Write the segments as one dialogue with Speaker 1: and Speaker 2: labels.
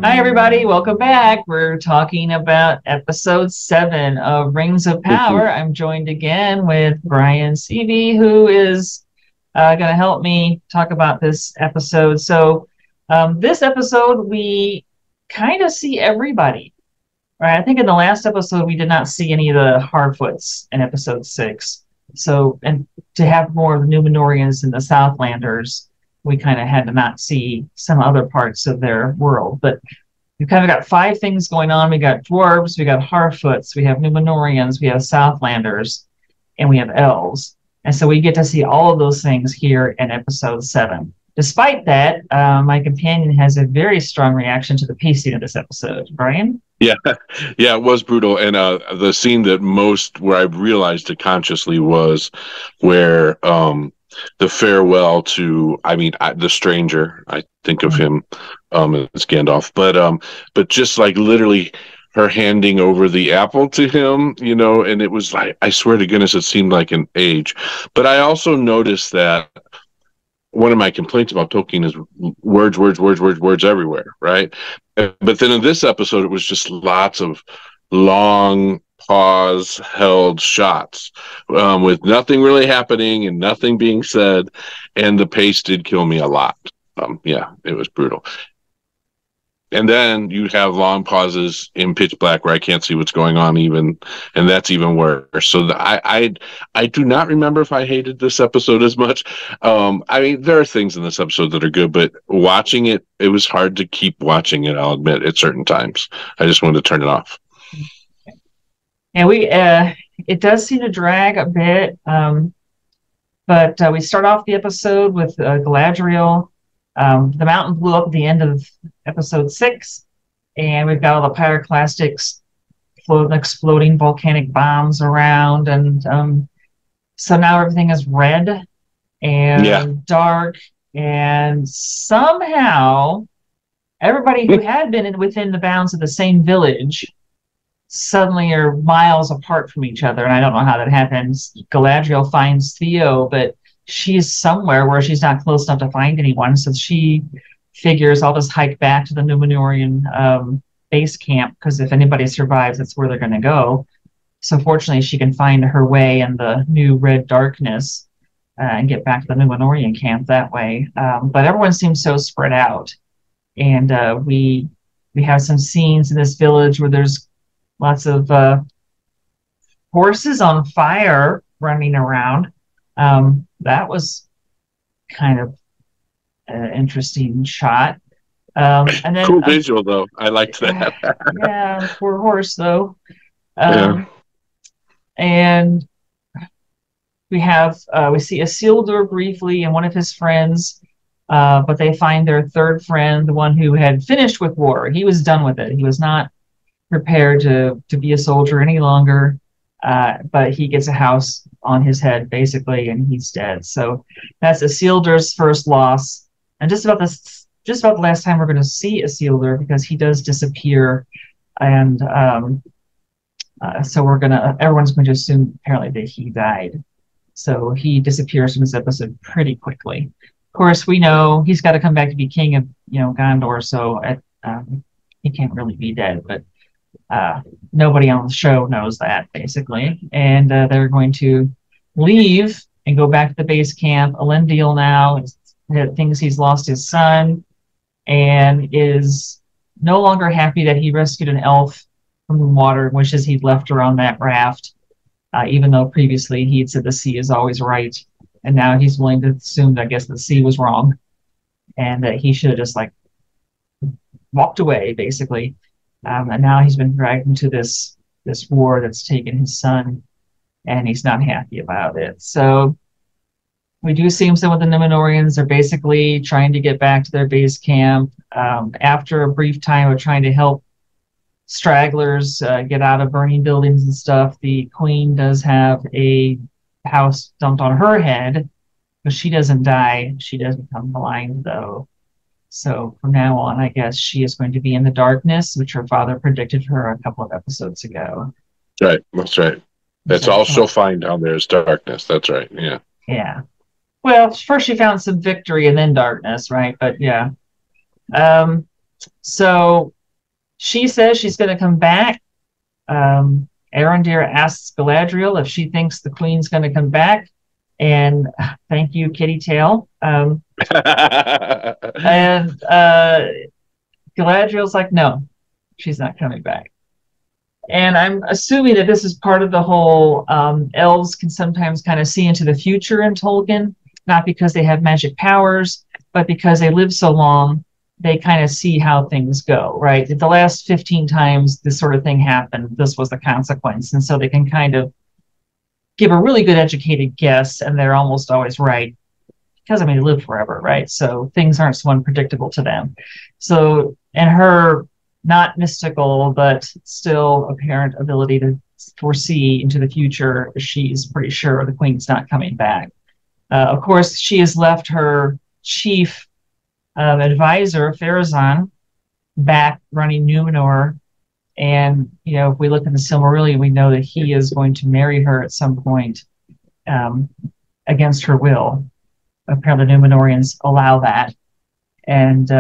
Speaker 1: Hi, everybody. Welcome back. We're talking about episode 7 of Rings of Power. I'm joined again with Brian Seavey, who is going to help me talk about this episode. So, this episode, we kind of see everybody, right? I think in the last episode, we did not see any of the Harfoots in episode 6. So, and to have more of the Numenoreans and the Southlanders, we kind of had to not see some other parts of their world. But we've kind of got 5 things going on. We got dwarves, we got Harfoots, we have Numenoreans, we have Southlanders, and we have elves. And so we get to see all of those things here in episode 7. Despite that, my companion has a very strong reaction to the pacing of this episode. Brian?
Speaker 2: Yeah, it was brutal. And the scene where I realized it consciously was where the farewell to, the stranger, I think of him as Gandalf, but just like literally her handing over the apple to him, and it was like, I swear to goodness, it seemed like an age. But I also noticed that one of my complaints about Tolkien is words everywhere, right? But then in this episode, it was just lots of long pause held shots with nothing really happening and nothing being said, and the pace did kill me a lot. It was brutal. And then you have long pauses in pitch black where I can't see what's going on even, and that's even worse. So I do not remember if I hated this episode as much. There are things in this episode that are good, but watching it, it was hard to keep watching it, I'll admit, at certain times. I just wanted to turn it off.
Speaker 1: And it does seem to drag a bit, but we start off the episode with Galadriel. The mountain blew up at the end of episode 6, and we've got all the pyroclastics, exploding volcanic bombs around, and so now everything is red and dark, and somehow everybody who had been within the bounds of the same village suddenly are miles apart from each other, and I don't know how that happens. Galadriel finds Theo, but she's somewhere where she's not close enough to find anyone, so she figures, I'll just hike back to the Numenorean base camp, because if anybody survives, that's where they're going to go. So fortunately, she can find her way in the new red darkness and get back to the Numenorean camp that way. But everyone seems so spread out, and we have some scenes in this village where there's lots of horses on fire running around. That was kind of an interesting shot. And then,
Speaker 2: cool visual, though. I liked that.
Speaker 1: Yeah, poor horse, though. And we see Isildur briefly and one of his friends, but they find their third friend, the one who had finished with war. He was done with it. He was not prepared to be a soldier any longer, but he gets a house on his head, basically, and he's dead. So that's Isildur's first loss. And just about the last time we're going to see Isildur, because he does disappear, and so everyone's going to assume apparently that he died. So he disappears from this episode pretty quickly. Of course, we know he's got to come back to be king of Gondor, so he can't really be dead, but nobody on the show knows that, basically. And they're going to leave and go back to the base camp. Elendil now thinks he's lost his son and is no longer happy that he rescued an elf from the water, wishes he'd left her on that raft, even though previously he'd said the sea is always right. And now he's willing to assume that, I guess, the sea was wrong, and that he should have just walked away, basically. And now he's been dragged into this war that's taken his son, and he's not happy about it. So we do see some of the Numenoreans are basically trying to get back to their base camp. After a brief time of trying to help stragglers get out of burning buildings and stuff, the queen does have a house dumped on her head, but she doesn't die. She does become blind, though. So from now on, I guess she is going to be in the darkness, which her father predicted for her a couple of episodes ago.
Speaker 2: Right, that's right. That's all she'll find down there is darkness. That's right, yeah.
Speaker 1: Yeah. Well, first she found some victory and then darkness, right? But yeah. So she says she's going to come back. Arondir asks Galadriel if she thinks the queen's going to come back. And thank you, Kitty Tail. And Galadriel's like, no, she's not coming back. And I'm assuming that this is part of the whole elves can sometimes kind of see into the future in Tolkien, not because they have magic powers, but because they live so long, they kind of see how things go, right? The last 15 times this sort of thing happened, this was the consequence. And so they can kind of give a really good educated guess, and they're almost always right. Because, I mean, they live forever, right? So things aren't so unpredictable to them. So, and her not mystical, but still apparent ability to foresee into the future, she's pretty sure the queen's not coming back. Of course, she has left her chief advisor, Pharazôn, back running Numenor. And, you know, if we look in the Silmarillion, we know that he is going to marry her at some point against her will. Apparently, the Numenoreans allow that. And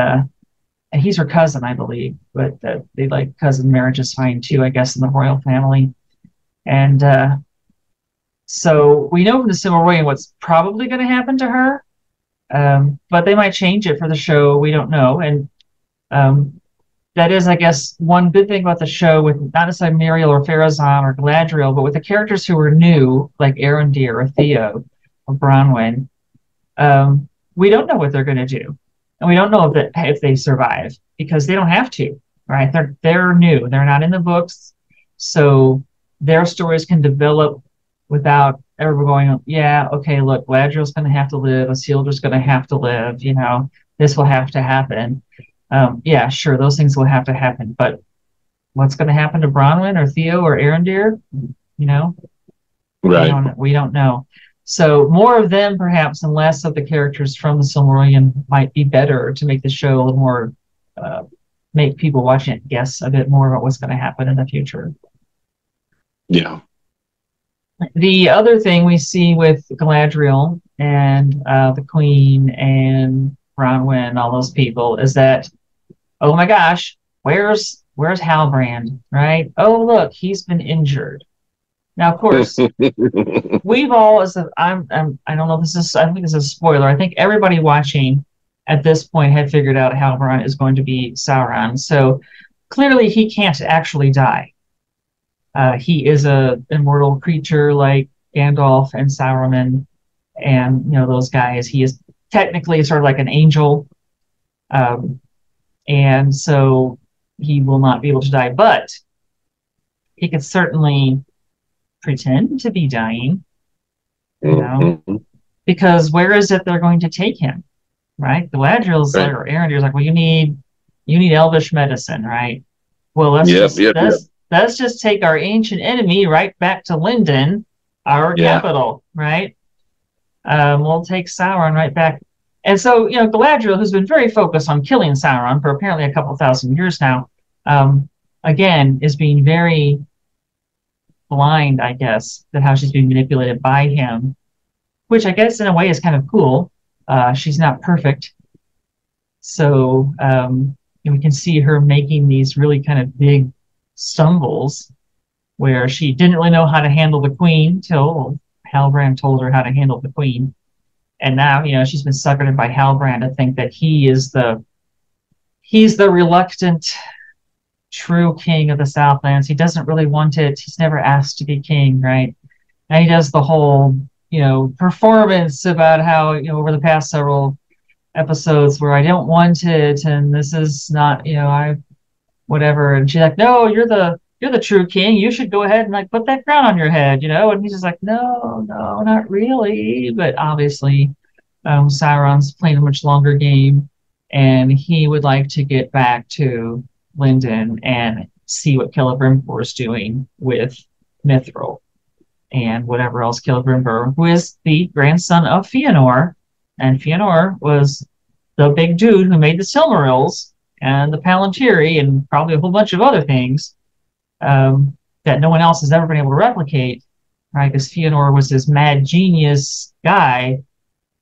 Speaker 1: he's her cousin, I believe, but they like cousin marriage is fine too, I guess, in the royal family. And so we know from the Silmarillion what's probably going to happen to her, but they might change it for the show. We don't know. And that is, I guess, one good thing about the show with not necessarily Muriel or Pharazôn or Galadriel, but with the characters who are new, like Arondir or Theo or Bronwyn. We don't know what they're going to do, and we don't know if they survive because they don't have to, right? They're new, they're not in the books, so their stories can develop without ever going, yeah, okay, look, Galadriel's going to have to live, Isildur's going to have to live, you know, this will have to happen. Yeah, sure, those things will have to happen, but what's going to happen to Bronwyn or Theo or Arondir, you know,
Speaker 2: right?
Speaker 1: We don't know. So more of them, perhaps, and less of the characters from the Silmarillion might be better to make the show a little more, make people watching it guess a bit more about what's going to happen in the future.
Speaker 2: Yeah.
Speaker 1: The other thing we see with Galadriel and the Queen and Bronwyn, all those people, is that, oh my gosh, where's Halbrand, right? Oh, look, he's been injured. Now, of course, we've all, I don't know if this is, I think this is a spoiler. I think everybody watching at this point had figured out Halbrand is going to be Sauron. So clearly he can't actually die. He is an immortal creature like Gandalf and Sauron and, you know, those guys. He is technically sort of like an angel. And so he will not be able to die, but he could certainly pretend to be dying, you know, because where is it they're going to take him, right? Galadriel's right. Like, or Arondir's like, well, you need elvish medicine, right? Well, let's just take our ancient enemy right back to Lindon, our capital, right? We'll take Sauron right back. And so, you know, Galadriel, who's been very focused on killing Sauron for apparently a couple thousand years now, again, is being very blind, I guess, that how she's being manipulated by him, which I guess in a way is kind of cool. She's not perfect. So we can see her making these really kind of big stumbles where she didn't really know how to handle the queen till Halbrand told her how to handle the queen. And now, you know, she's been suckered in by Halbrand to think that he's the reluctant true king of the Southlands. He doesn't really want it. He's never asked to be king, right? And he does the whole, you know, performance about how, you know, over the past several episodes where I don't want it and this is not, you know, whatever. And she's like, no, you're the true king. You should go ahead and like put that crown on your head, you know? And he's just like, no, not really. But obviously, Sauron's playing a much longer game, and he would like to get back to Lindon and see what Celebrimbor is doing with Mithril and whatever else. Celebrimbor, who is the grandson of Fëanor, and Fëanor was the big dude who made the Silmarils and the Palantiri and probably a whole bunch of other things that no one else has ever been able to replicate, right? Because Fëanor was this mad genius guy.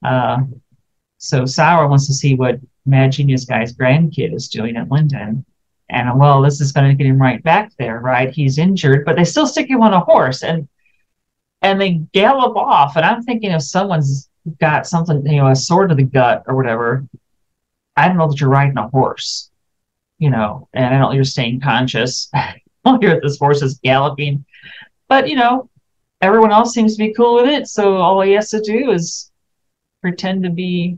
Speaker 1: So Sauron wants to see what Mad Genius guy's grandkid is doing at Linden. And well, this is going to get him right back there, right? He's injured, but they still stick him on a horse and they gallop off. And I'm thinking if someone's got something, a sword to the gut or whatever, I don't know that you're riding a horse, and I don't know you're staying conscious. I'll hear this horse is galloping. But, everyone else seems to be cool with it. So all he has to do is pretend to be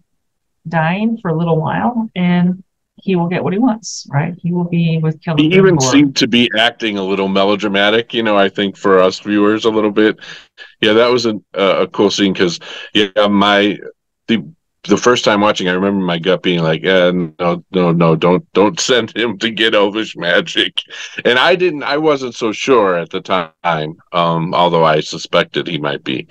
Speaker 1: dying for a little while and he will get what he wants, right? He will be with Celeborn.
Speaker 2: He even seemed to be acting a little melodramatic, I think for us viewers a little bit. Yeah, that was a cool scene because, the first time watching, I remember my gut being like, no, don't send him to get elvish magic. And I wasn't so sure at the time, although I suspected he might be.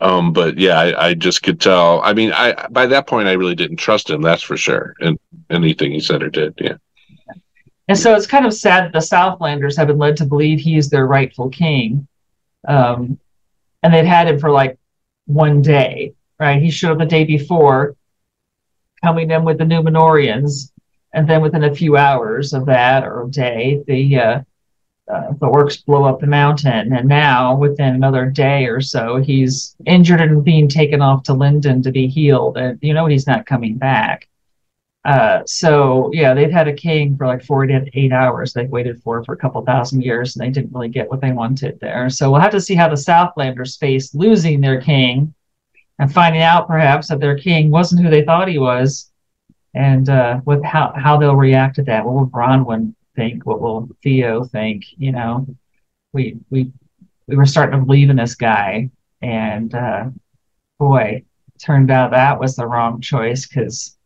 Speaker 2: But yeah, I just could tell. I mean, by that point, I really didn't trust him, that's for sure. And anything he said or did, yeah.
Speaker 1: And so it's kind of sad that the Southlanders have been led to believe he is their rightful king. And they'd had him for like one day, right? He showed up the day before, coming in with the Numenoreans, and then within a few hours of that or a day, the orcs blow up the mountain, and now within another day or so, he's injured and being taken off to Linden to be healed, and he's not coming back. So yeah, they've had a king for like 48 hours. They've waited for a couple thousand years, and they didn't really get what they wanted there. So we'll have to see how the Southlanders face losing their king and finding out perhaps that their king wasn't who they thought he was, and with how they'll react to that. What will Bronwyn think? What will Theo think? We were starting to believe in this guy, and boy, turned out that was the wrong choice, because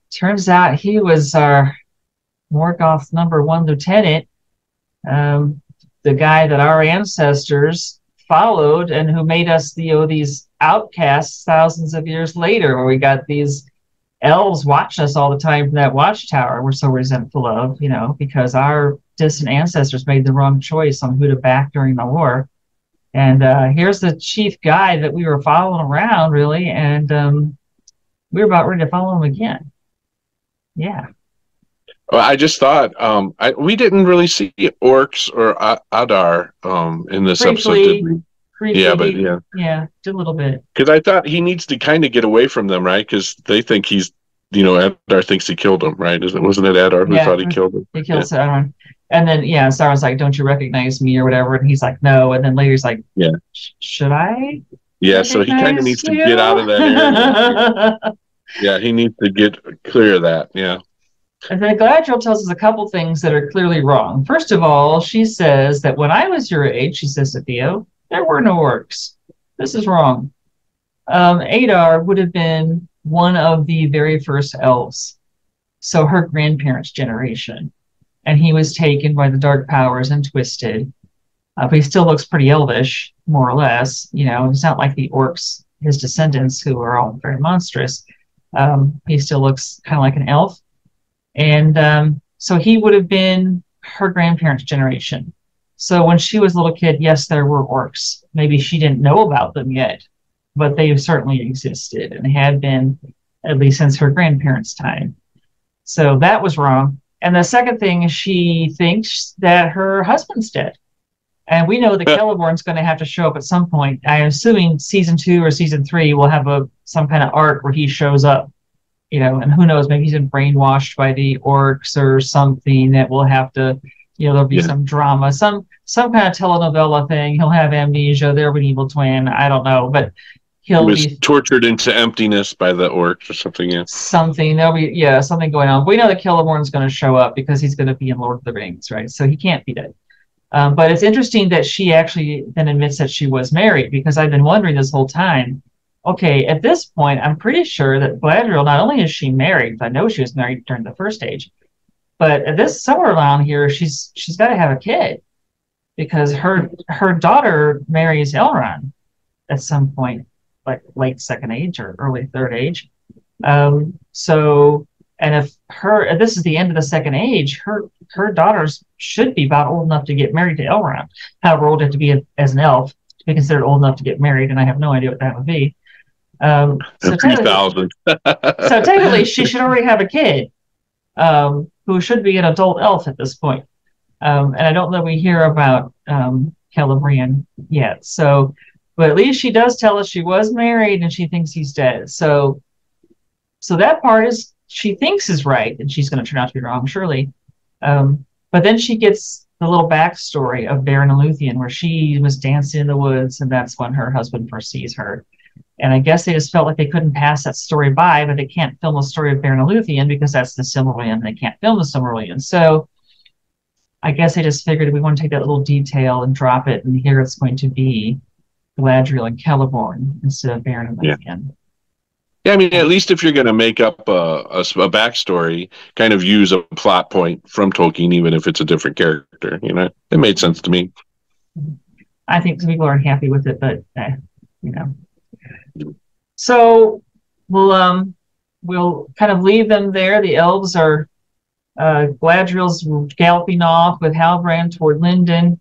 Speaker 1: turns out he was our Morgoth's #1 lieutenant, the guy that our ancestors followed and who made us these outcasts thousands of years later, where we got these elves watching us all the time from that watchtower we're so resentful of, because our distant ancestors made the wrong choice on who to back during the war. And here's the chief guy that we were following around, really, and we were about ready to follow him again. Yeah.
Speaker 2: Well, I just thought we didn't really see orcs or Adar in this episode, did we?
Speaker 1: Briefly,
Speaker 2: yeah, but yeah,
Speaker 1: just a little bit.
Speaker 2: Because I thought he needs to kind of get away from them, right? Because they think he's, Adar thinks he killed him, right? Wasn't it Adar who thought he killed him?
Speaker 1: He killed Sauron. And then, Sauron's like, "Don't you recognize me?" or whatever. And he's like, "No." And then later he's like,
Speaker 2: "Yeah,
Speaker 1: should I?"
Speaker 2: Yeah, so he kind of needs to get out of that area. Yeah, he needs to get clear of that. Yeah.
Speaker 1: And then Galadriel tells us a couple things that are clearly wrong. First of all, she says that when I was your age, she says to Theo, there were no orcs. This is wrong. Adar would have been one of the very first elves, so her grandparents' generation. And he was taken by the dark powers and twisted. But he still looks pretty elvish, more or less. It's not like the orcs, his descendants, who are all very monstrous. He still looks kind of like an elf. And so he would have been her grandparents' generation. So when she was a little kid, yes, there were orcs. Maybe she didn't know about them yet, but they certainly existed and had been at least since her grandparents' time. So that was wrong. And the second thing is she thinks that her husband's dead. And we know that Celeborn's going to have to show up at some point. I'm assuming season 2 or season 3 will have some kind of arc where he shows up. And who knows, maybe he's been brainwashed by the orcs or something that will have to, there'll be some drama, some kind of telenovela thing. He'll have amnesia. There'll be an evil twin. I don't know, but he
Speaker 2: was tortured into emptiness by the orcs or something. Yeah.
Speaker 1: Something. There'll be, something going on. We know that Celeborn's going to show up because he's going to be in Lord of the Rings, right? So he can't be dead. But it's interesting that she actually then admits that she was married, because I've been wondering this whole time, okay, at this point, I'm pretty sure that Galadriel, not only is she married, I know she was married during the first age, but at this somewhere around here, she's got to have a kid, because her daughter marries Elrond at some point, like late second age or early third age. And if this is the end of the second age, her daughters should be about old enough to get married to Elrond. However old you have to be as an elf to be considered old enough to get married, and I have no idea what that would be. So
Speaker 2: Three
Speaker 1: technically,
Speaker 2: thousand.
Speaker 1: she should already have a kid, who should be an adult elf at this point. And I don't know we hear about Celebrian yet. So, but at least she does tell us she was married and she thinks he's dead. So that part is she thinks is right, and she's going to turn out to be wrong, surely. But then she gets the little backstory of Baron Luthien, where she was dancing in the woods, and that's when her husband first sees her. And I guess they just felt like they couldn't pass that story by, but they can't film a story of Baron Luthien because that's the Silmarillion. They can't film the Silmarillion. So I guess they just figured we want to take that little detail and drop it, and here it's going to be Galadriel and Celeborn instead of Baron and Luthien.
Speaker 2: Yeah, I mean, at least if you're going to make up a backstory, kind of use a plot point from Tolkien, even if it's a different character. You know, it made sense to me.
Speaker 1: I think people are happy with it, but you know. So we'll kind of leave them there. The elves are Galadriel's galloping off with Halbrand toward Lindon.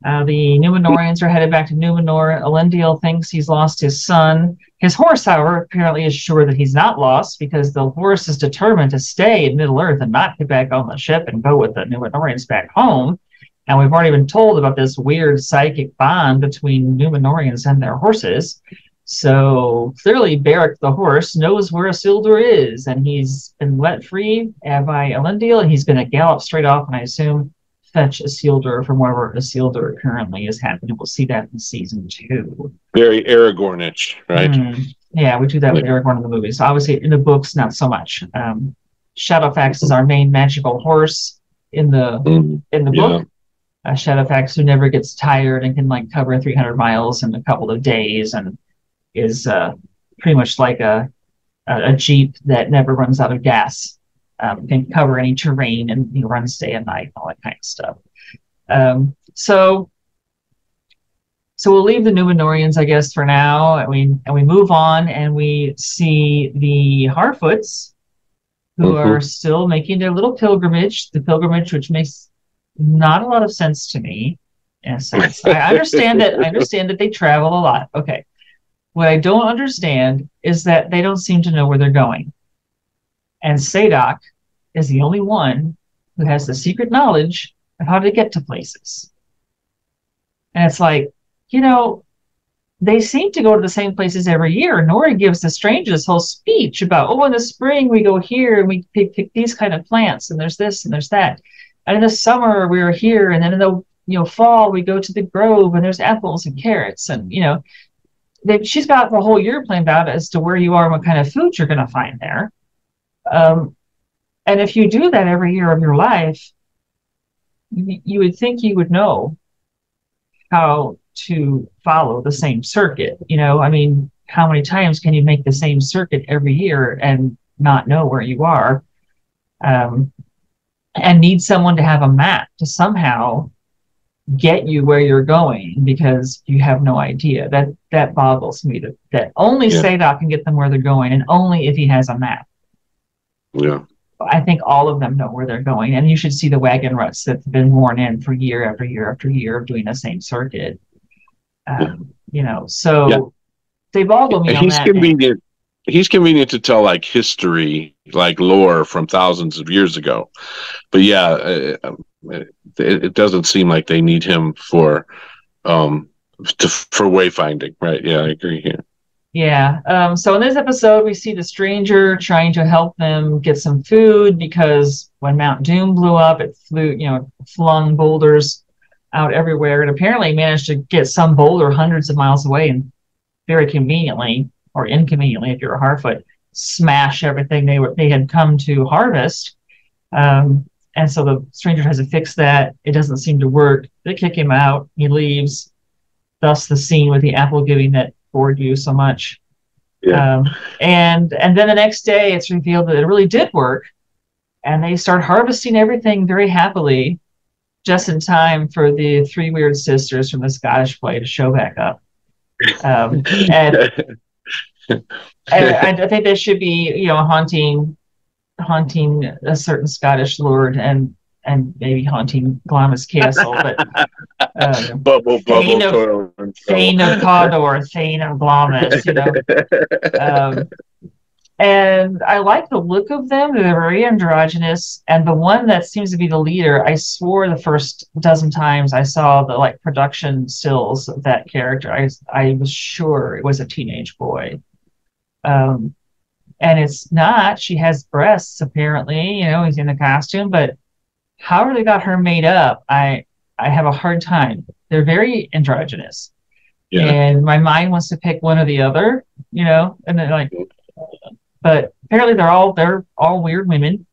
Speaker 1: The Numenoreans are headed back to Numenor. Elendil thinks he's lost his son. His horse, however, apparently is sure that he's not lost, because the horse is determined to stay in Middle-earth and not get back on the ship and go with the Numenoreans back home. And we've already been told about this weird psychic bond between Numenoreans and their horses. So clearly Beric the horse knows where Isildur is, and he's been let free by Elendil, and he's going to gallop straight off, and I assume fetch Isildur from wherever Isildur currently is happening. We'll see that in season 2.
Speaker 2: Very Aragornish, right?
Speaker 1: Yeah, we do that with Aragorn in the movies. Obviously, in the books, not so much. Shadowfax is our main magical horse in the book. Shadowfax, who never gets tired and can like cover 300 miles in a couple of days, and is pretty much like a Jeep that never runs out of gas. Can cover any terrain and runs day and night, all that kind of stuff. So we'll leave the Numenoreans, I guess, for now, and we move on, and we see the Harfoots, who are still making their little pilgrimage. The pilgrimage, which makes not a lot of sense to me. In a sense, I understand that they travel a lot. Okay, what I don't understand is that they don't seem to know where they're going. And Sadok is the only one who has the secret knowledge of how to get to places. And it's like, they seem to go to the same places every year. Nori gives the stranger this whole speech about, in the spring we go here and we pick these kind of plants, and there's this and there's that. And in the summer we are here, and then in the fall we go to the grove and there's apples and carrots, and she's got the whole year planned out as to where you are and what kind of food you're going to find there. And if you do that every year of your life, you would think you would know how to follow the same circuit. I mean, how many times can you make the same circuit every year and not know where you are? And need someone to have a map to somehow get you where you're going, because you have no idea. That boggles me, that only Sadok can get them where they're going, and only if he has a map.
Speaker 2: Yeah. I
Speaker 1: think all of them know where they're going, and you should see the wagon ruts that have been worn in for year after year after year of doing the same circuit. So they boggle me on that.
Speaker 2: Convenient. He's convenient to tell like history, like lore from thousands of years ago. But it doesn't seem like they need him for wayfinding, right? Yeah, I agree here.
Speaker 1: Yeah. So in this episode, we see the stranger trying to help them get some food, because when Mount Doom blew up, it flung boulders out everywhere, and apparently managed to get some boulder hundreds of miles away, and very conveniently, or inconveniently if you're a Harfoot, smash everything they had come to harvest. And so the stranger has to fix that. It doesn't seem to work. They kick him out. He leaves. Thus the scene with the apple giving that bored you so much. Yeah. And then the next day it's revealed that it really did work, and they start harvesting everything very happily, just in time for the three weird sisters from the Scottish play to show back up. And I think they should be, haunting a certain Scottish lord, and maybe haunting Glamis Castle, but
Speaker 2: bubble,
Speaker 1: Thane of Cawdor, Thane of Glamis, you know. Um, and I like the look of them. They're very androgynous. And the one that seems to be the leader, I swore the first dozen times I saw the like production stills of that character, I was sure it was a teenage boy. Um, and it's not. She has breasts, apparently, you know, he's in the costume, but how they got her made up, I have a hard time. They're very androgynous. Yeah. And my mind wants to pick one or the other, you know, and then like, but apparently they're all weird women.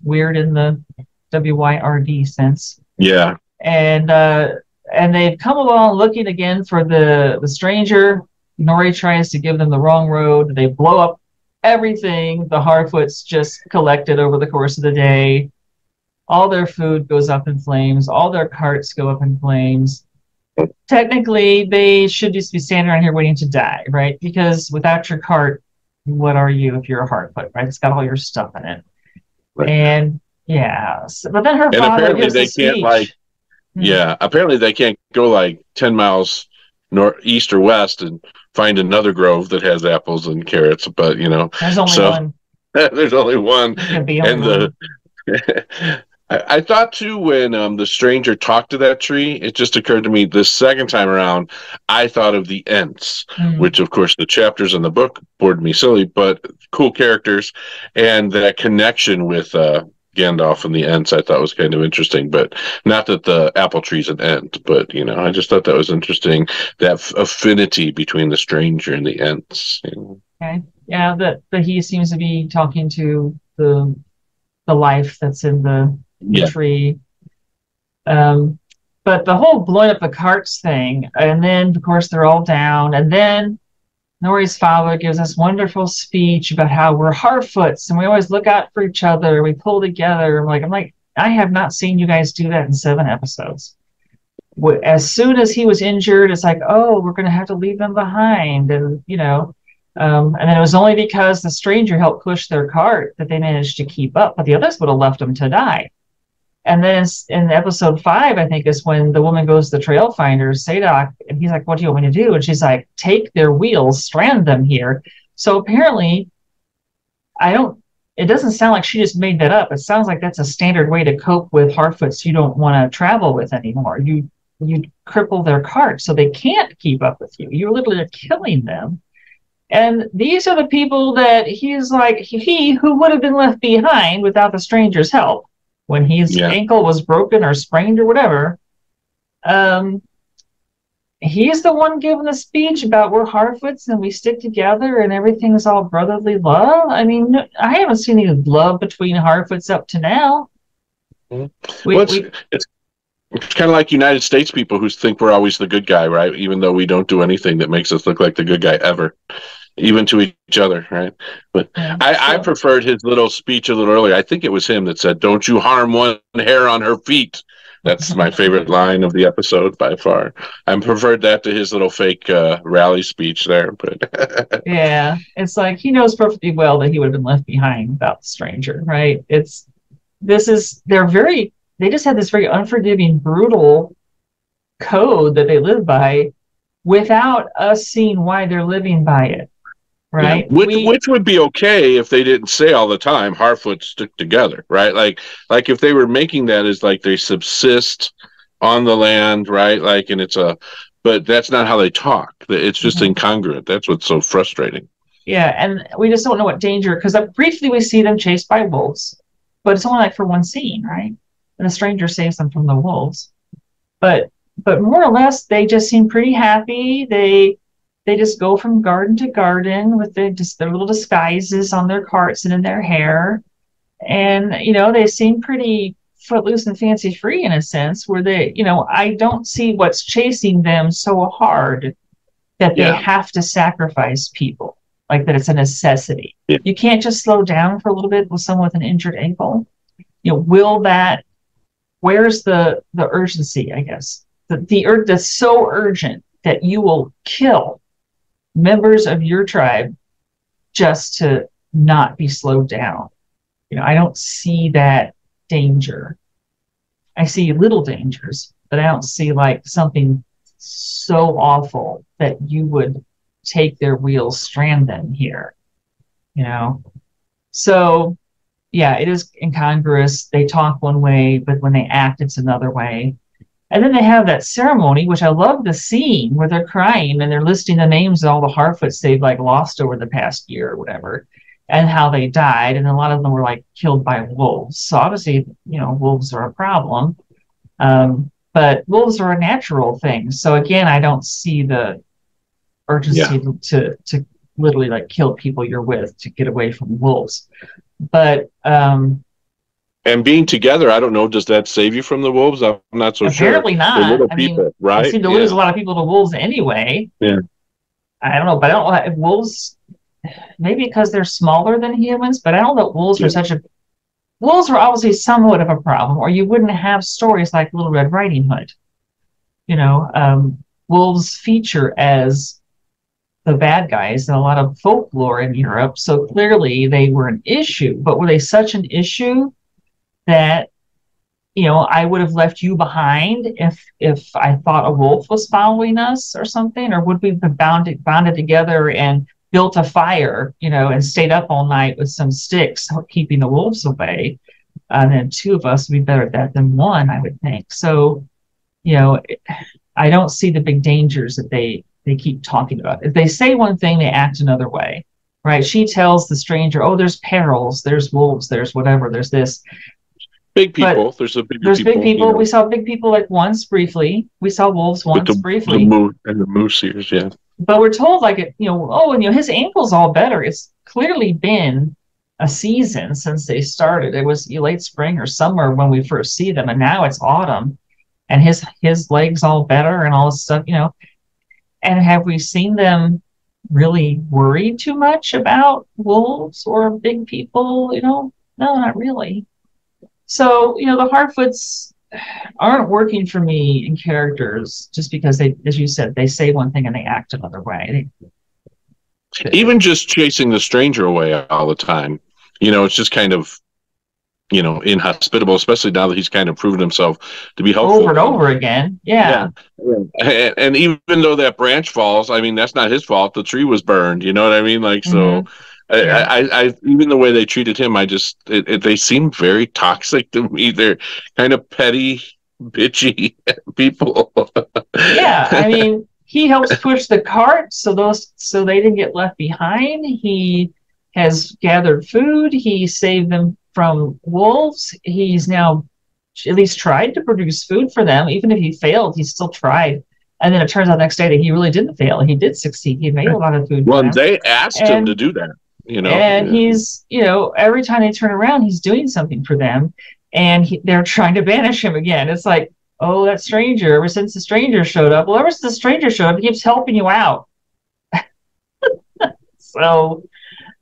Speaker 1: Weird in the WYRD sense.
Speaker 2: Yeah.
Speaker 1: And they've come along looking again for the stranger. Nori tries to give them the wrong road. They blow up everything the Harfoots just collected over the course of the day. All their food goes up in flames. All their carts go up in flames. Technically, they should just be standing around here waiting to die, right? Because without your cart, what are you if you're a Harfoot, right? It's got all your stuff in it. Right. And yeah, but then her father gives a speech.
Speaker 2: Apparently they can't go like 10 miles east or west and find another grove that has apples and carrots, but you know,
Speaker 1: there's only one.
Speaker 2: There's only one.
Speaker 1: And
Speaker 2: I thought too when the stranger talked to that tree, it just occurred to me this second time around, I thought of the Ents, which of course the chapters in the book bored me silly, but cool characters, and that connection with Gandalf and the Ents I thought was kind of interesting, but not that the apple tree's an Ent, but you know, I just thought that was interesting, that affinity between the stranger and the Ents. You know?
Speaker 1: Okay, yeah, that he seems to be talking to the life that's in the tree. But the whole blowing up the carts thing, and then of course they're all down, and then Nori's father gives this wonderful speech about how we're Harfoots and we always look out for each other, we pull together. I'm like, I have not seen you guys do that in 7 episodes. As soon as he was injured, it's like, oh, we're going to have to leave them behind, and you know. And then it was only because the stranger helped push their cart that they managed to keep up, but the others would have left them to die. And then in episode 5, I think, is when the woman goes to the trail finder, Sadok, and he's like, what do you want me to do? And she's like, take their wheels, strand them here. So apparently, it doesn't sound like she just made that up. It sounds like that's a standard way to cope with Harfoots you don't want to travel with anymore. You cripple their cart so they can't keep up with you. You're literally killing them. And these are the people that he's like, he who would have been left behind without the stranger's help when his ankle was broken or sprained or whatever. He's the one giving the speech about we're Harfoots and we stick together and everything's all brotherly love. I mean, I haven't seen any love between Harfoots up to now.
Speaker 2: It's kind of like United States people who think we're always the good guy, right? Even though we don't do anything that makes us look like the good guy ever, even to each other, right? But I preferred his little speech a little earlier. I think it was him that said, don't you harm one hair on her feet. That's my favorite line of the episode by far. I preferred that to his little fake rally speech there. But
Speaker 1: yeah, it's like he knows perfectly well that he would have been left behind without the stranger, right? They just had this very unforgiving, brutal code that they live by without us seeing why they're living by it, right?
Speaker 2: Yeah. Which would be okay if they didn't say all the time, Harfoot stick together, right? Like if they were making that as like they subsist on the land, right? Like, and but that's not how they talk. It's just incongruent. That's what's so frustrating.
Speaker 1: Yeah, and we just don't know what danger, because briefly we see them chased by wolves, but it's only like for one scene, right? And the stranger saves them from the wolves. But more or less, they just seem pretty happy. They just go from garden to garden with their little disguises on their carts and in their hair. And, you know, they seem pretty footloose and fancy free in a sense, where they, you know, I don't see what's chasing them so hard that they have to sacrifice people, like that it's a necessity. Yeah. You can't just slow down for a little bit with someone with an injured ankle. You know, where's the urgency, I guess? That's so urgent that you will kill members of your tribe just to not be slowed down. You know, I don't see that danger. I see little dangers, but I don't see like something so awful that you would take their wheels, strand them here, you know? So, yeah, it is incongruous. They talk one way, but when they act, it's another way. And then they have that ceremony, which I love the scene where they're crying and they're listing the names of all the Harfoots they've like lost over the past year or whatever, and how they died. And a lot of them were like killed by wolves. So obviously, wolves are a problem. But wolves are a natural thing. So again, I don't see the urgency to literally like kill people you're with to get away from wolves. But
Speaker 2: and being together, I don't know, does that save you from the wolves? I'm not so sure.
Speaker 1: Apparently not.
Speaker 2: Little people, right?
Speaker 1: They seem to lose a lot of people to wolves anyway.
Speaker 2: Yeah.
Speaker 1: I don't know, but I don't know if wolves, maybe because they're smaller than humans, but I don't know that wolves are wolves are obviously somewhat of a problem, or you wouldn't have stories like Little Red Riding Hood. Wolves feature as the bad guys in a lot of folklore in Europe, so clearly they were an issue, but were they such an issue that I would have left you behind if I thought a wolf was following us or something? Or would we have bonded together and built a fire, and stayed up all night with some sticks, keeping the wolves away? And then two of us would be better at that than one, I would think. So, I don't see the big dangers that they keep talking about. If they say one thing, they act another way, right? She tells the stranger, oh, there's perils, there's wolves, there's whatever, there's this.
Speaker 2: Big people. There's
Speaker 1: big people. We saw big people like once briefly. We saw wolves once briefly.
Speaker 2: The moose ears, yeah.
Speaker 1: But we're told like his ankle's all better. It's clearly been a season since they started. It was late spring or summer when we first see them, and now it's autumn, and his legs all better and all this stuff, And have we seen them really worried too much about wolves or big people? No, not really. So, the Harfoots aren't working for me in characters just because they, as you said, they say one thing and they act another way.
Speaker 2: Even just chasing the stranger away all the time, it's just kind of, inhospitable, especially now that he's kind of proven himself to be helpful.
Speaker 1: Over and over again. Yeah.
Speaker 2: And even though that branch falls, I mean, that's not his fault. The tree was burned. You know what I mean? Like, so I even the way they treated him, they seem very toxic to me. They're kind of petty, bitchy people.
Speaker 1: Yeah. I mean, he helps push the cart so they didn't get left behind. He has gathered food. He saved them from wolves. He's now at least tried to produce food for them. Even if he failed, he still tried. And then it turns out the next day that he really didn't fail. He did succeed. He made a lot of food.
Speaker 2: Well, they asked him to do that,
Speaker 1: And he's, every time they turn around, he's doing something for them. And they're trying to banish him again. It's like, oh, that stranger, ever since the stranger showed up. Well, ever since the stranger showed up, he keeps helping you out. So,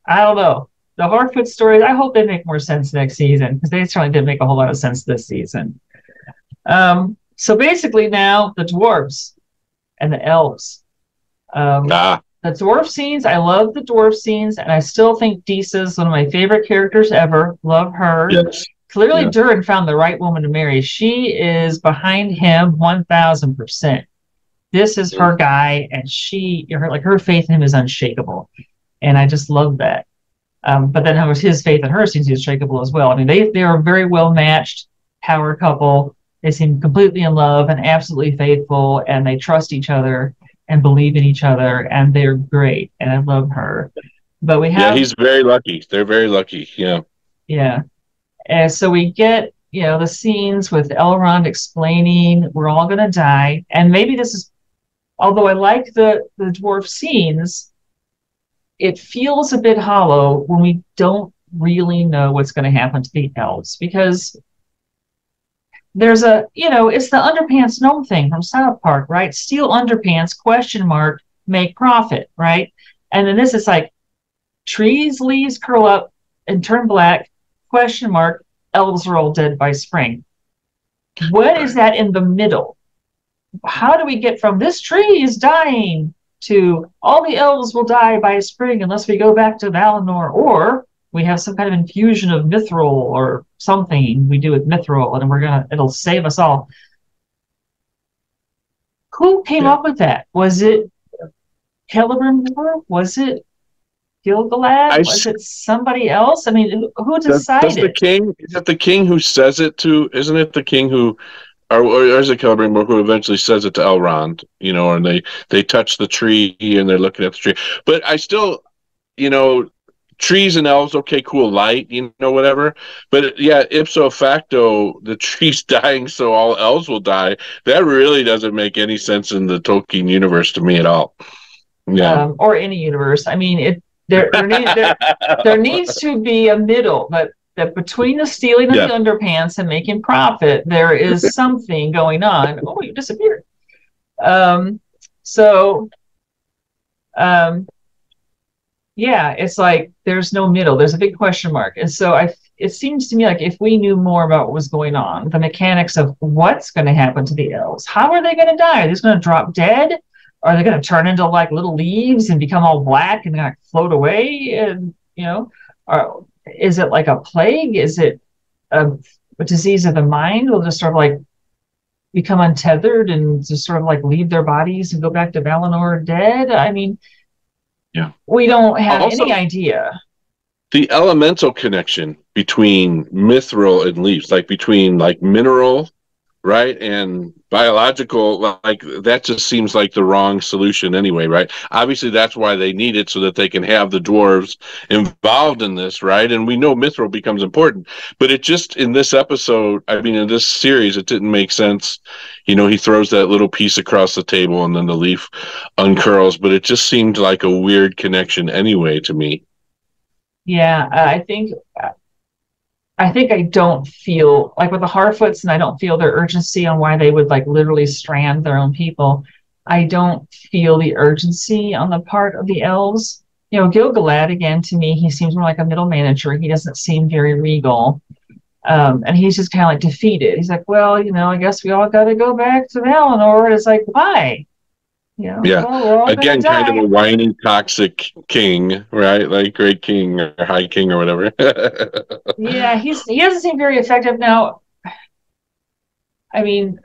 Speaker 1: I don't know. The Harfoot stories, I hope they make more sense next season, because they certainly didn't make a whole lot of sense this season. So basically now, the dwarves and the elves. The dwarf scenes, I love the dwarf scenes, and I still think Disa is one of my favorite characters ever. Love her.
Speaker 2: Yes.
Speaker 1: Clearly, Durin found the right woman to marry. She is behind him 1,000%. This is her guy, and her faith in him is unshakable. And I just love that. But then his faith in her seems unshakable as well. I mean, they are a very well matched power couple. They seem completely in love and absolutely faithful, and they trust each other and believe in each other, and they're great. And I love her. But
Speaker 2: he's very lucky. They're very lucky. Yeah.
Speaker 1: Yeah. And so we get, the scenes with Elrond explaining we're all going to die. And maybe this is, although I like the dwarf scenes, it feels a bit hollow when we don't really know what's going to happen to the elves, because there's it's the underpants gnome thing from South Park, right? Steal underpants, ? Make profit, right? And then this is like trees, leaves curl up and turn black, ? Elves are all dead by spring. What is that in the middle? How do we get from this tree is dying to all the elves will die by spring unless we go back to Valinor, or we have some kind of infusion of mithril or something we do with mithril and it'll save us all? Who came up with that? Was it Celebrimbor? Was it Gilgalad? Was it somebody else? I mean, who
Speaker 2: does the
Speaker 1: decided?
Speaker 2: king, is it the king who says it to, isn't it the king who, or is it Celebrimbor who eventually says it to Elrond, and they touch the tree and they're looking at the tree. But I still, you know, trees and elves, okay, cool, light, whatever. But yeah, ipso facto, the tree's dying, so all elves will die. That really doesn't make any sense in the Tolkien universe to me at all. Yeah.
Speaker 1: Or any universe. I mean, there needs to be a middle, but that between the stealing of the underpants and making profit, there is something going on. Oh, you disappeared. So, yeah, it's like there's no middle. There's a big question mark. And so it seems to me like if we knew more about what was going on, the mechanics of what's going to happen to the elves, how are they going to die? Are they just going to drop dead? Are they going to turn into like little leaves and become all black and like float away? And, or is it like a plague? Is it a disease of the mind? Will just sort of like become untethered and just sort of like leave their bodies and go back to Valinor dead? I mean,
Speaker 2: yeah,
Speaker 1: we don't have any idea.
Speaker 2: The elemental connection between mithril and leaves, like between like mineral, right, and biological, like that just seems like the wrong solution anyway, right? Obviously, that's why they need it so that they can have the dwarves involved in this, right? And we know mithril becomes important, but it just in this episode, I mean, in this series, it didn't make sense. He throws that little piece across the table and then the leaf uncurls, but it just seemed like a weird connection anyway to me.
Speaker 1: Yeah, I think I don't feel like with the Harfoots, and I don't feel their urgency on why they would like literally strand their own people. I don't feel the urgency on the part of the elves. Gilgalad, again, to me, he seems more like a middle manager. He doesn't seem very regal. And he's just kind of like defeated. He's like, well, I guess we all got to go back to Valinor. It's like, why?
Speaker 2: Yeah. Well, again, kind of a whiny, toxic king, right? Like great king or high king or whatever.
Speaker 1: Yeah, he doesn't seem very effective now. I mean,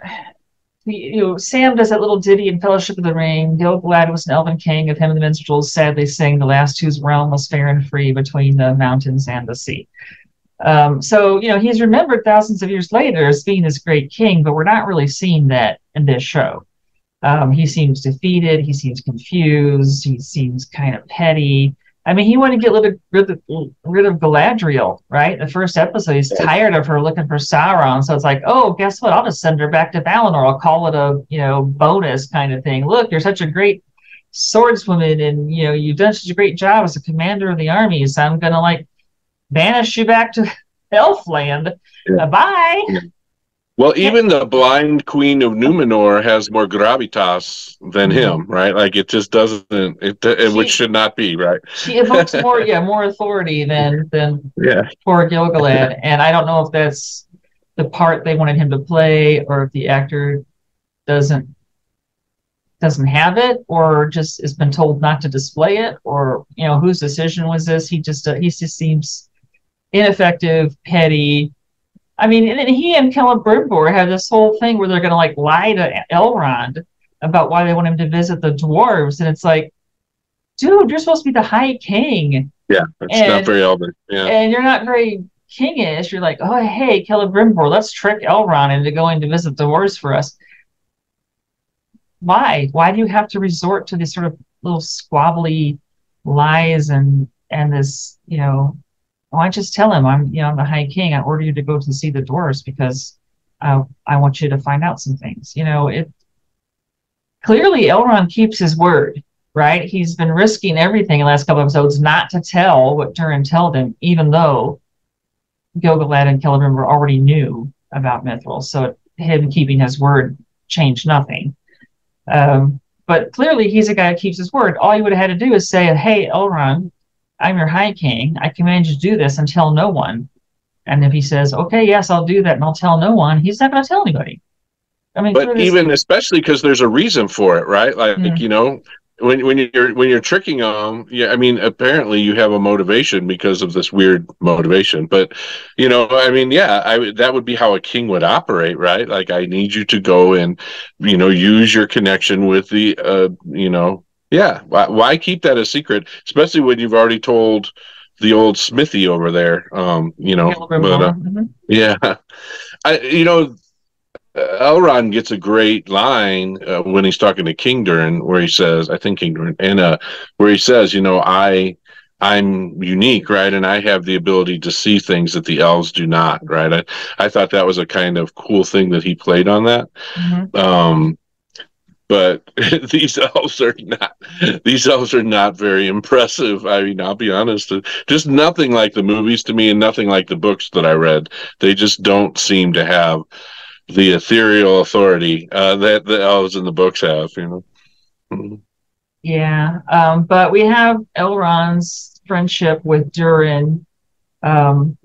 Speaker 1: Sam does that little ditty in Fellowship of the Ring. Gilgalad was an elven king. Of him and the minstrels sadly sing, the last whose realm was fair and free between the mountains and the sea. So he's remembered thousands of years later as being this great king, but we're not really seeing that in this show. He seems defeated. He seems confused. He seems kind of petty. I mean, he wanted to get rid of Galadriel, right? The first episode, he's tired of her looking for Sauron. So it's like, oh, guess what? I'll just send her back to Valinor. I'll call it a, bonus kind of thing. Look, you're such a great swordswoman, and you've done such a great job as a commander of the army. So I'm gonna like banish you back to Elfland.
Speaker 2: Yeah.
Speaker 1: Bye.
Speaker 2: Yeah. Well, even the blind queen of Numenor has more gravitas than him, right? Like it just doesn't, which should not be, right?
Speaker 1: She evokes more authority than poor Gilgalad, and I don't know if that's the part they wanted him to play, or if the actor doesn't have it, or just has been told not to display it, or whose decision was this? He just seems ineffective, petty. I mean, and he and Celebrimbor have this whole thing where they're going to like lie to Elrond about why they want him to visit the dwarves, and it's like, dude, you're supposed to be the High King.
Speaker 2: Yeah, it's not very elven. Yeah,
Speaker 1: and you're not very kingish. You're like, oh, hey, Celebrimbor, let's trick Elrond into going to visit the dwarves for us. Why? Why do you have to resort to these sort of little squabbly lies and this, why just tell him I'm the High King. I order you to go to see the dwarves because I want you to find out some things. It clearly Elrond keeps his word, right? He's been risking everything in the last couple of episodes not to tell what Durin told him, even though Gilgalad and Celebrimbor already knew about Mithril. So him keeping his word changed nothing. But clearly he's a guy who keeps his word. All he would have had to do is say, hey, Elrond, I'm your High King. I command you to do this and tell no one. And if he says, okay, yes, I'll do that and I'll tell no one, he's not going to tell anybody. I mean,
Speaker 2: but even especially because there's a reason for it, right? Like, when you're tricking them, yeah, I mean, apparently you have a motivation because of this weird motivation. But I mean, yeah, that would be how a king would operate, right? Like, I need you to go and use your connection with the yeah. Why keep that a secret, especially when you've already told the old smithy over there? But yeah, I Elrond gets a great line when he's talking to King Durin, where he says, I think King Durin, and where he says, I'm unique, right? And I have the ability to see things that the elves do not, right? I thought that was a kind of cool thing that he played on that. But these elves are not very impressive. I mean, I'll be honest, just nothing like the movies to me and nothing like the books that I read. They just don't seem to have the ethereal authority that the elves in the books have,
Speaker 1: Yeah, but we have Elrond's friendship with Durin kind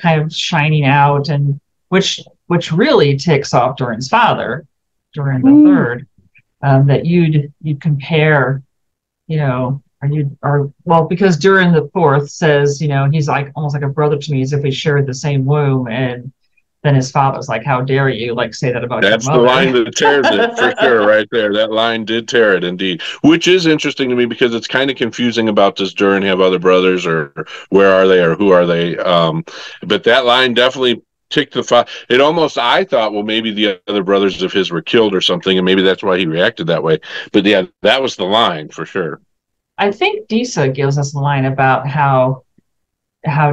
Speaker 1: of shining out, and which really ticks off Durin's father, Durin the Third, that you'd compare, because Durin the Fourth says, he's like almost like a brother to me, as if we shared the same womb, and then his father's like, "How dare you say that about
Speaker 2: That's
Speaker 1: your mother?"
Speaker 2: That's the line that tears it for sure, right there. That line did tear it indeed, which is interesting to me because it's kind of confusing about, does Durin have other brothers, or where are they, or who are they? But that line definitely ticked the fire. It almost, I thought, well, maybe the other brothers of his were killed or something, and maybe that's why he reacted that way. But yeah, that was the line for sure.
Speaker 1: I think Disa gives us a line about how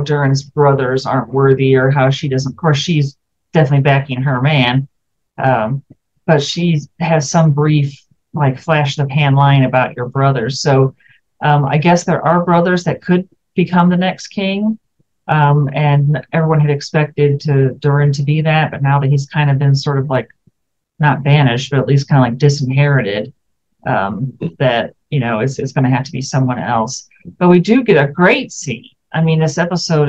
Speaker 1: Durin's brothers aren't worthy, or how she doesn't. Of course, she's definitely backing her man, but she has some brief flash of the pan line about your brothers. So I guess there are brothers that could become the next king, and everyone had expected Durin to be that, but now that he's kind of been sort of not banished, but at least kind of disinherited, that it's going to have to be someone else. But we do get a great scene. I mean, this episode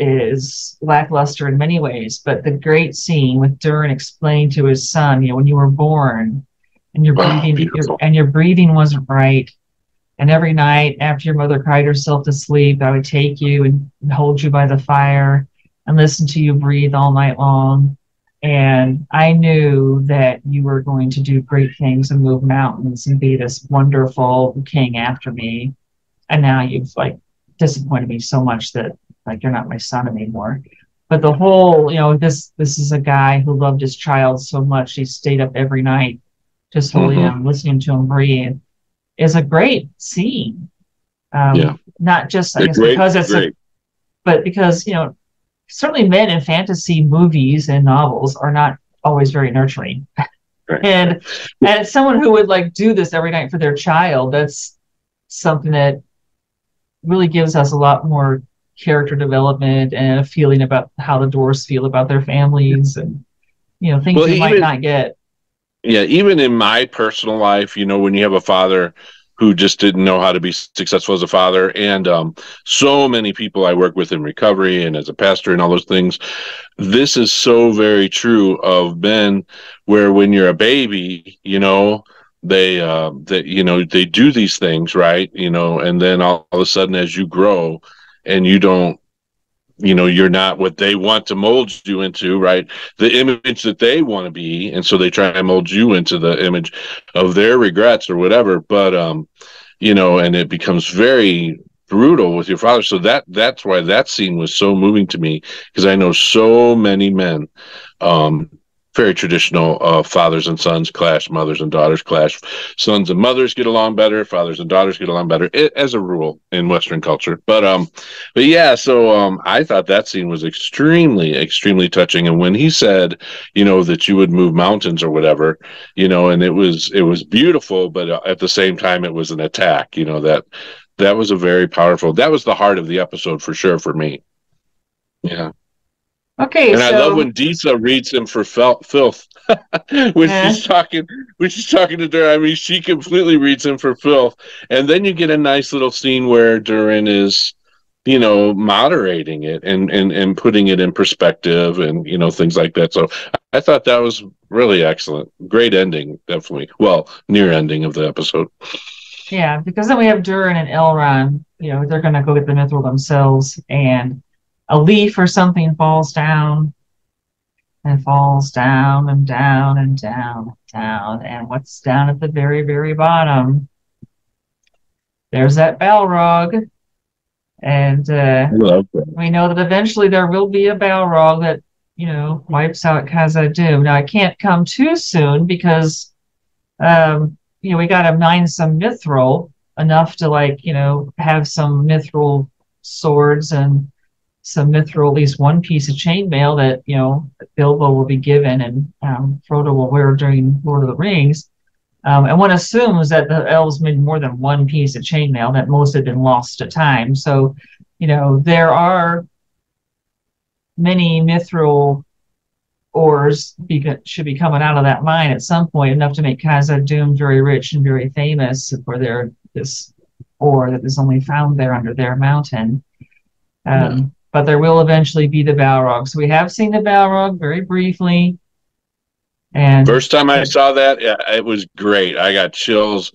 Speaker 1: is lackluster in many ways, but the great scene with Durin explaining to his son, when you were born and your breathing wasn't right, and every night after your mother cried herself to sleep, I would take you and hold you by the fire and listen to you breathe all night long. And I knew that you were going to do great things and move mountains and be this wonderful king after me. And now you've disappointed me so much that you're not my son anymore. But the whole, this is a guy who loved his child so much he stayed up every night just holding him, listening to him breathe, is a great scene. Not just because it's but because certainly men in fantasy movies and novels are not always very nurturing. Right. And as someone who would do this every night for their child, that's something that really gives us a lot more character development and a feeling about how the dwarves feel about their families, and things you might not get.
Speaker 2: Yeah, even in my personal life, when you have a father who just didn't know how to be successful as a father, and so many people I work with in recovery and as a pastor and all those things, this is so very true of men, where when you're a baby, they do these things, right, and then all of a sudden, as you grow and you don't, you're not what they want to mold you into, right? The image that they want to be. And so they try to mold you into the image of their regrets or whatever. But, and it becomes very brutal with your father. So that's why that scene was so moving to me, because I know so many men, very traditional, fathers and sons clash, mothers and daughters clash, sons and mothers get along better, fathers and daughters get along better, as a rule in Western culture. But yeah, so I thought that scene was extremely, extremely touching. And when he said, that you would move mountains or whatever, and it was beautiful, but at the same time it was an attack. That was a very powerful. That was the heart of the episode for sure for me. Yeah.
Speaker 1: Okay,
Speaker 2: and I love when Disa reads him for filth when she's talking to Durin. I mean, she completely reads him for filth, and then you get a nice little scene where Durin is, moderating it and putting it in perspective, and things like that. So I thought that was really excellent. Great ending, definitely. Well, near ending of the episode.
Speaker 1: Yeah, because then we have Durin and Elrond. They're going to go get the mithril themselves, and a leaf or something falls down and falls down and down and down and down. And what's down at the very, very bottom? There's that Balrog. And we know that eventually there will be a Balrog that, wipes out Khazad-dûm. Now, it can't come too soon because, we got to mine some mithril enough to, have some mithril swords and some mithril, at least one piece of chainmail that, Bilbo will be given and Frodo will wear during Lord of the Rings. And one assumes that the elves made more than one piece of chainmail, that most had been lost to time. So, there are many mithril ores should be coming out of that mine at some point, enough to make Khazad-dûm very rich and very famous for this ore that is only found there under their mountain. But there will eventually be the Balrog. So we have seen the Balrog very briefly. And
Speaker 2: first time I saw that, yeah, it was great. I got chills,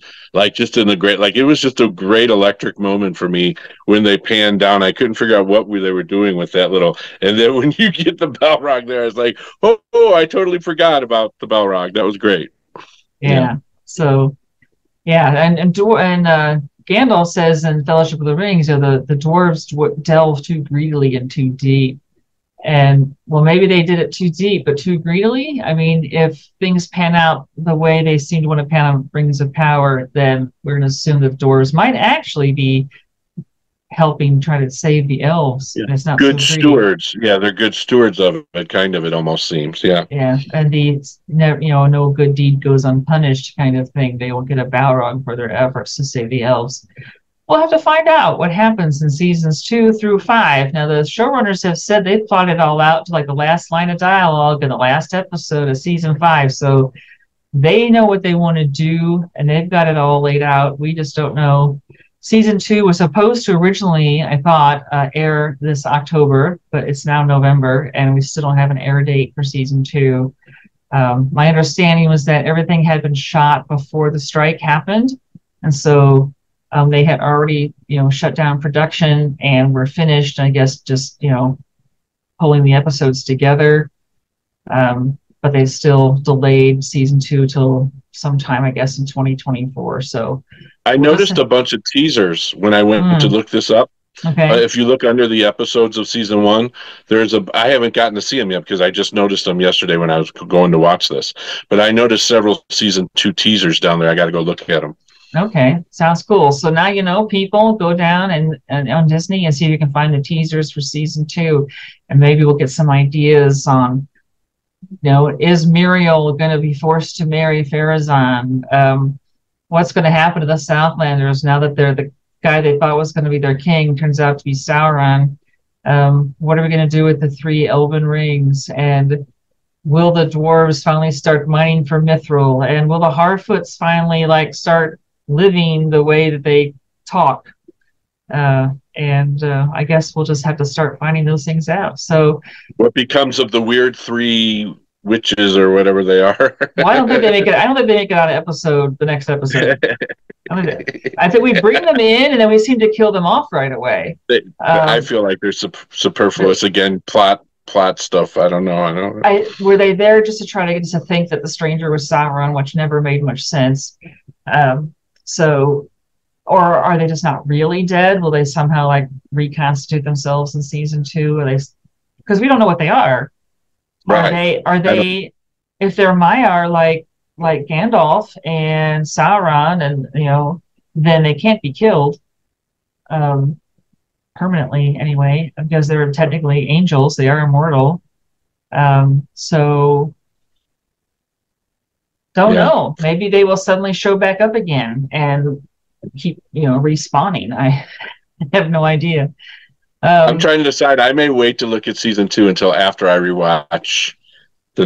Speaker 2: just in the great, it was just a great electric moment for me when they panned down. I couldn't figure out what they were doing with that little, and then when you get the Balrog there, I was like, oh, I totally forgot about the Balrog. That was great.
Speaker 1: Yeah. So, yeah, and Gandalf says in Fellowship of the Rings, the dwarves delve too greedily and too deep. And, well, maybe they did it too deep, but too greedily. I mean, if things pan out the way they seem to want to pan out Rings of Power, then we're going to assume that dwarves might actually be helping try to save the elves.
Speaker 2: Yeah.
Speaker 1: And it's not
Speaker 2: good stewards. Yeah, they're good stewards of it, kind of, it almost seems. Yeah.
Speaker 1: Yeah, and no good deed goes unpunished kind of thing. They will get a Balrog for their efforts to save the elves. We'll have to find out what happens in seasons 2 through 5. Now, the showrunners have said they've plotted it all out to the last line of dialogue in the last episode of season 5. So they know what they want to do, and they've got it all laid out. We just don't know. Season 2 was supposed to originally, I thought, air this October, but it's now November, and we still don't have an air date for season 2. My understanding was that everything had been shot before the strike happened, and so they had already, shut down production and were finished, I guess, just, pulling the episodes together. But they still delayed season 2 till sometime, I guess, in 2024. So
Speaker 2: I noticed a bunch of teasers when I went to look this up.
Speaker 1: Okay.
Speaker 2: If you look under the episodes of season 1, I haven't gotten to see them yet because I just noticed them yesterday when I was going to watch this. But I noticed several season 2 teasers down there. I got to go look at them.
Speaker 1: Okay, sounds cool. So now people go down and on Disney and see if you can find the teasers for season 2, and maybe we'll get some ideas on, is Muriel going to be forced to marry Pharazôn? What's going to happen to the Southlanders now that they're the guy they thought was going to be their king turns out to be Sauron? What are we going to do with the 3 elven rings? And will the dwarves finally start mining for mithril? And will the Harfoots finally start living the way that they talk? I guess we'll just have to start finding those things out. So
Speaker 2: what becomes of the weird 3 witches or whatever they are?
Speaker 1: Well, I don't think they make it out of the next episode. I think we bring them in and then we seem to kill them off right away.
Speaker 2: I feel like they're superfluous again, plot stuff. I don't know.
Speaker 1: Were they there just to try to get us to think that the stranger was Sauron, which never made much sense? Or are they just not really dead? Will they somehow reconstitute themselves in season 2? Because we don't know what they are.
Speaker 2: Right.
Speaker 1: Are they if they're Maiar like Gandalf and Sauron, and then they can't be killed permanently anyway, because they're technically angels. They are immortal. So don't know. Maybe they will suddenly show back up again and keep respawning. I have no idea.
Speaker 2: I'm trying to decide. I may wait to look at season 2 until after I rewatch the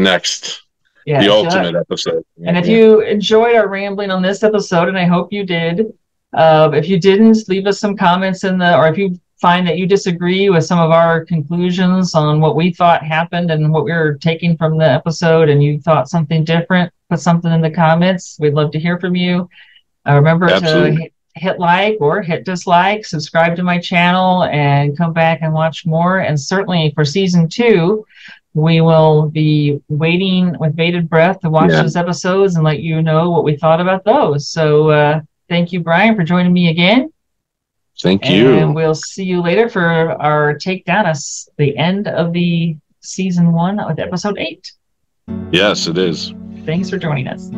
Speaker 2: ultimate episode.
Speaker 1: And if you enjoyed our rambling on this episode, and I hope you did, if you didn't, leave us some comments or if you find that you disagree with some of our conclusions on what we thought happened and what we were taking from the episode, and you thought something different, put something in the comments. We'd love to hear from you. Remember to hit like or hit dislike, subscribe to my channel, and come back and watch more. And certainly for season 2, we will be waiting with bated breath to watch those episodes and let you know what we thought about those. So thank you, Brian, for joining me again.
Speaker 2: Thank you.
Speaker 1: And we'll see you later for our takedown of the end of the season 1 with episode 8.
Speaker 2: Yes, it is.
Speaker 1: Thanks for joining us.